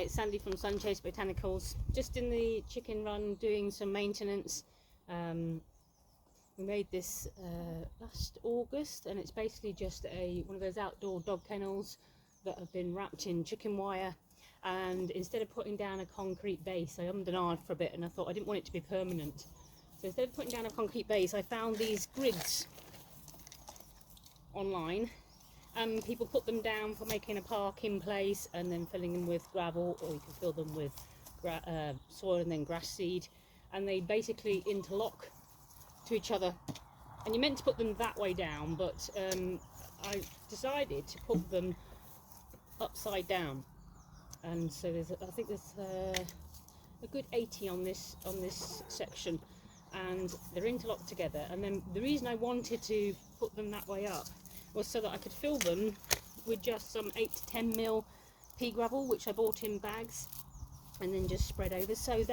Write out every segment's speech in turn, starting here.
it's Sandy from Sunchase Botanicals. Just in the chicken run doing some maintenance. We made this last August, and it's basically just one of those outdoor dog kennels that have been wrapped in chicken wire. And instead of putting down a concrete base, I ummed and ahed for a bit, and I thought I didn't want it to be permanent. So instead of putting down a concrete base, I found these grids online. People put them down for making a park in place and then filling them with gravel, or you can fill them with soil and then grass seed, and they basically interlock to each other. And you're meant to put them that way down, but I decided to put them upside down, and so I think there's a good 80 on this section, and they're interlocked together. And then the reason I wanted to put them that way up was so that I could fill them with just some 8 to 10 mil pea gravel, which I bought in bags, and then just spread over so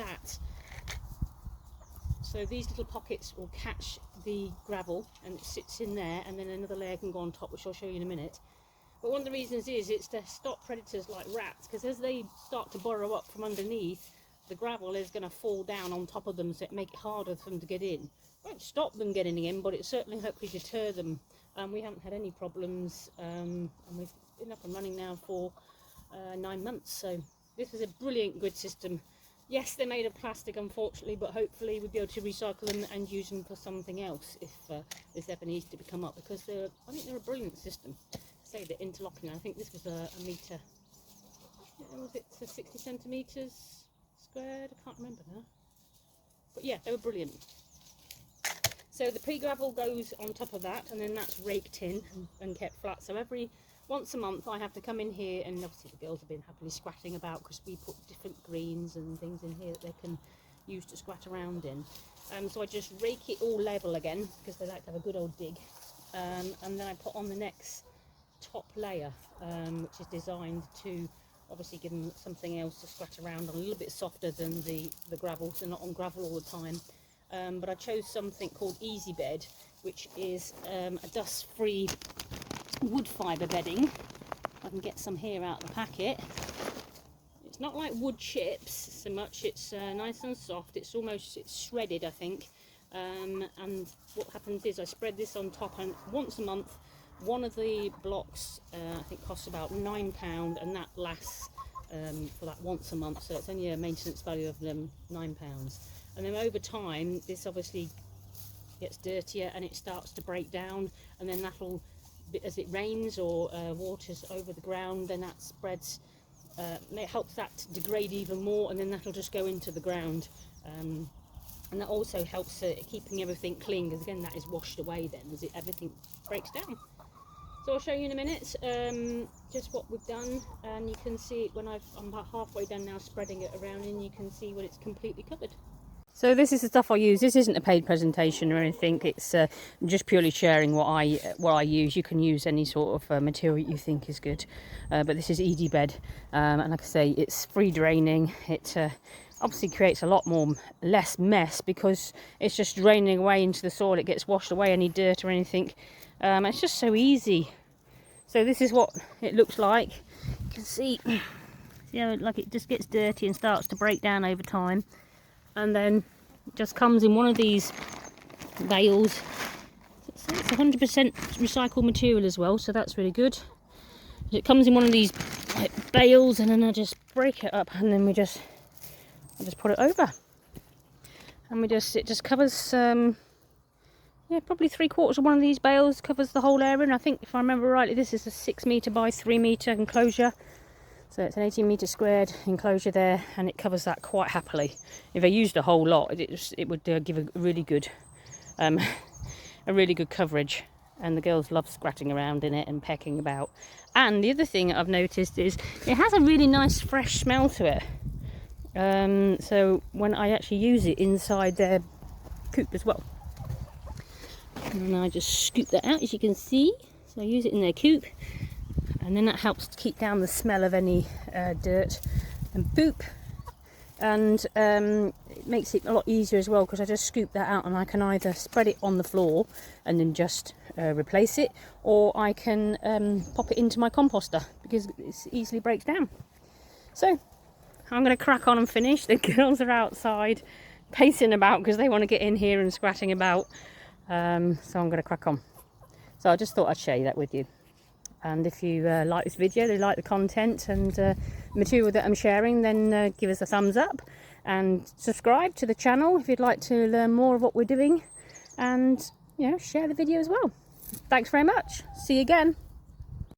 these little pockets will catch the gravel and it sits in there, and then another layer can go on top, which I'll show you in a minute. But one of the reasons it's to stop predators like rats, because as they start to burrow up from underneath, the gravel is going to fall down on top of them, so it make it harder for them to get in. It won't stop them getting in, but it certainly hopefully deter them. We haven't had any problems, and we've been up and running now for 9 months. So this is a brilliant grid system. Yes, they're made of plastic, unfortunately, but hopefully we'll be able to recycle them and use them for something else if this ever needs to become up, because I think they're a brilliant system. Say they're interlocking. I think this was a metre. Was it 60 centimetres squared? I can't remember now. But yeah, they were brilliant. So the pea gravel goes on top of that, and then that's raked in and kept flat. So once a month I have to come in here, and obviously the girls have been happily scratching about because we put different greens and things in here that they can use to scratch around in. So I just rake it all level again, because they like to have a good old dig, and then I put on the next top layer, which is designed to obviously give them something else to scratch around on, a little bit softer than the gravel, so not on gravel all the time. But I chose something called Easy Bed, which is a dust-free wood fibre bedding. I can get some here out of the packet. It's not like wood chips so much, it's nice and soft. It's shredded, I think. And what happens is I spread this on top, and once a month, one of the blocks I think costs about £9, and that lasts for that once a month, so it's only a maintenance value of £9. And then over time this obviously gets dirtier and it starts to break down, and then that'll, as it rains or waters over the ground, then that spreads, it helps that to degrade even more, and then that'll just go into the ground, and that also helps keeping everything clean, because again that is washed away then as everything breaks down. So I'll show you in a minute just what we've done, and you can see it when I'm about halfway done now spreading it around, and you can see when it's completely covered. So this is the stuff I use. This isn't a paid presentation or anything. It's just purely sharing what I use. You can use any sort of material you think is good, but this is Easy Bed, and like I say, it's free draining. It obviously creates a lot less mess, because it's just draining away into the soil. It gets washed away any dirt or anything. It's just so easy. So this is what it looks like. You can see, like it just gets dirty and starts to break down over time, and then it just comes in one of these bales. It's 100% recycled material as well, so that's really good. It comes in one of these bales, and then I just break it up, and then I just put it over, and it just covers probably 3/4 of one of these bales covers the whole area. And I think, if I remember rightly, this is a 6 metre by 3 metre enclosure, so it's an 18 metre squared enclosure there, and it covers that quite happily. If I used a whole lot, it would give a really good coverage, and the girls love scratching around in it and pecking about. And the other thing I've noticed is it has a really nice fresh smell to it, so when I actually use it inside their coop as well. And I just scoop that out, as you can see. So I use it in their coop, and then that helps to keep down the smell of any dirt and poop, and it makes it a lot easier as well, because I just scoop that out, and I can either spread it on the floor and then just replace it, or I can pop it into my composter, because it easily breaks down. So I'm going to crack on and finish. The girls are outside pacing about because they want to get in here and scratching about. So I'm going to crack on. So I just thought I'd share that with you. And if you like this video, you like the content and material that I'm sharing, then give us a thumbs up and subscribe to the channel if you'd like to learn more of what we're doing, and share the video as well. Thanks very much. See you again.